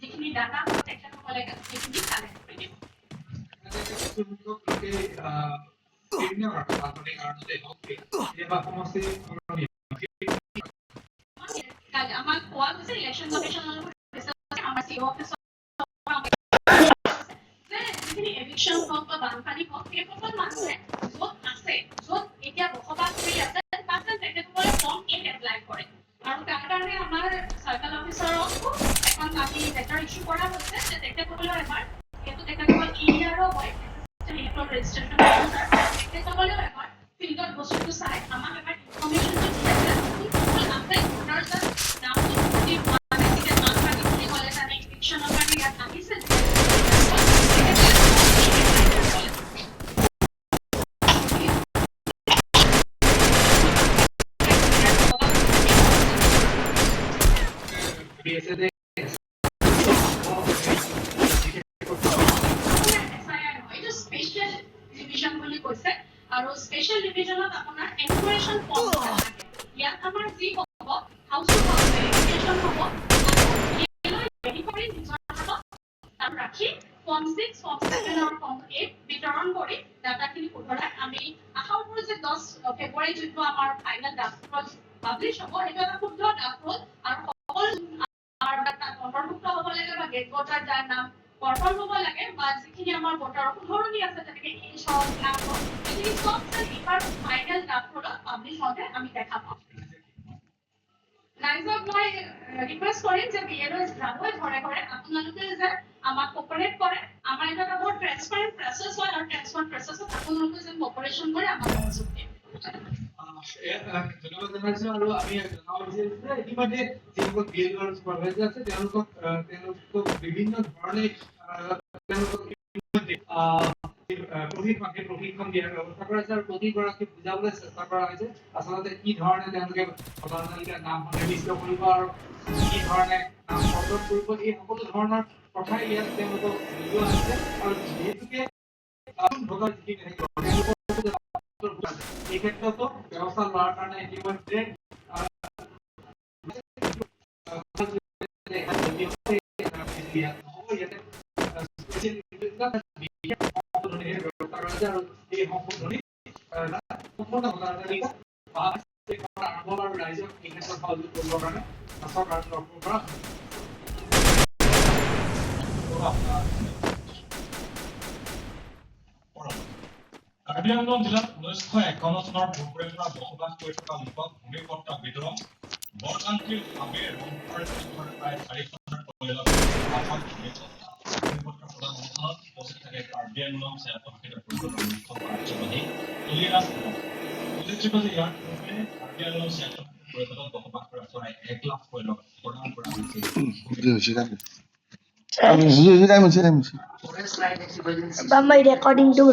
যিখিনি ডাটা তেখেতসকলে সেইখিনি কালেক্ট কৰি দিব। আমাক কোৱা হৈছে ইলেকশ্যন কমিশ্যনৰ আমাৰ চিও অফিচৰ যিখিনি এভিকশ্যন হওক বা বানপানী হওক সেই সকলো মানুহে য'ত আছে য'ত এতিয়া বসবাস কৰি আছে তাত তেখেতসকলে ফৰ্ম 8 এপ্লাই কৰে আৰু তাৰ কাৰণে আমাৰ চাৰ্কল অফিচাৰকো এখন আমি লেটাৰ ইছ্যু কৰা হৈছে যে তেখেতসকলেও এবাৰ যিহেতু তেখেতসকল ইআৰও হয় ইলেক্ট্ৰল ৰেজিষ্ট্ৰেশ্যন তেখেতসকলেও এবাৰ ফিল্ডত বস্তুটো চাই আমাক এবাৰ ইনফৰ্মেশ্যনটো দি আছে কোনসকল আছে ভোটাৰ নামটো যদি বানপানী বুলি ক'লে তানে ইভিকশ্যনৰ কাৰণে ইয়াত আহিছে স্পেচিয়েল ডিভিজন বুলি কৈছে আৰু স্পেচিয়েল ডিভিজনত আপোনাৰ এনকুৰেশ্যন ফৰ্ম থাকে ইয়াত আমাৰ যি হ'ব হাউচ টু হাউচ ভেৰিফিকেশ্যন হ'ব ৰাখি ফৰ্ম 6 ফৰ্ম 7 আৰু ফৰ্ম 8 বিতৰণ কৰি ডাটাখিনি শুধৰাই আমি আশা কৰোঁ যে 10 ফেব্ৰুৱাৰী যোনটো আমাৰ ফাইনেল ড্ৰাফ্ট পাব্লিছ হ'ব সেইটো এটা শুদ্ধ ড্ৰাফ্ট হ'ল আৰু সকলো অন্তৰ্ভুক্ত হ'ব লাগে বা গেট ভোটাৰ যাৰ নাম কৰ্তন হ'ব লাগে বা যিখিনি আমাৰ ভোটাৰৰ শুধৰণি আছে তেনেকৈ এই সব নাম এইখিনি সব এইবাৰ ফাইনেল ড্ৰাফ্টত পাব্লিছ হওঁতে আমি দেখা পাম। ৰাইজক মই ৰিকুৱেষ্ট কৰিম যে বিএলও যাবই ঘৰে ঘৰে আপোনালোকে যে আমাক কোঅপাৰেট কৰে আমাৰ এটা বহুত ট্ৰান্সপাৰেণ্ট প্ৰচেছ হয় আৰু ট্ৰান্সপাৰেণ্ট প্ৰচেছত আপোনালোকে যে কোঅপাৰেশ্যন কৰে আমাক সহযোগ দিয়ে। ধন্যবাদ জনাইছো আৰু আমি জনাব বিচাৰিছো যে ইতিমধ্যে যিসকল বিএলঅ চুপাৰভাইজাৰ আছে তেওঁলোকক বিভিন্ন ধৰণে প্ৰশিক্ষণ দিয়াৰ ব্যৱস্থা কৰা হৈছে আৰু প্ৰতিগৰাকী বুজাবলৈ চেষ্টা কৰা হৈছে আচলতে কি ধৰণে তেওঁলোকে ভোটাৰ তালিকাৰ নাম সন্নিৱিষ্ট কৰিব আৰু কি ধৰণে নাম সন্নিৱিষ্ট কৰিব এই সকলো ধৰণৰ কথাই ইয়াত তেওঁলোকক বুজোৱা হৈছে আৰু যিহেতুকে ভোটাৰ যিখিনি এই ক্ষেত্ৰতো ব্যৱস্থা লোৱাৰ কাৰণে ইতিমধ্যে ৰাইজক এই ক্ষেত্ৰত সহযোগ কৰিবৰ কাৰণে চৰকাৰৰ তৰফৰ পৰা কাৰ্বি আংলং জিলাত 1951 চনৰ পূৰ্বৰে পৰা বসবাস কৰি থকা লোকক ভূমিপট্টা বিতৰণ বৰকান্তিৰ ভাৱে ৰংপুৰৰ প্ৰায় 400 পৰিয়ালক আসন ভূমিপট্টা প্ৰদান অনুষ্ঠানত উপস্থিত থাকে কাৰ্বি আংলং স্বায়ত্তশাসিত পৰিষদৰ মুখ্য কাৰ্যবাহী তুলিৰাজ উল্লেখযোগ্য যে ইয়াৰ পূৰ্বে কাৰ্বি আংলং স্বায়ত্তশাসিত পৰিষদত বসবাস কৰা প্ৰায় 1 লাখ পৰিয়ালক প্ৰদান কৰা হৈছিল। recording to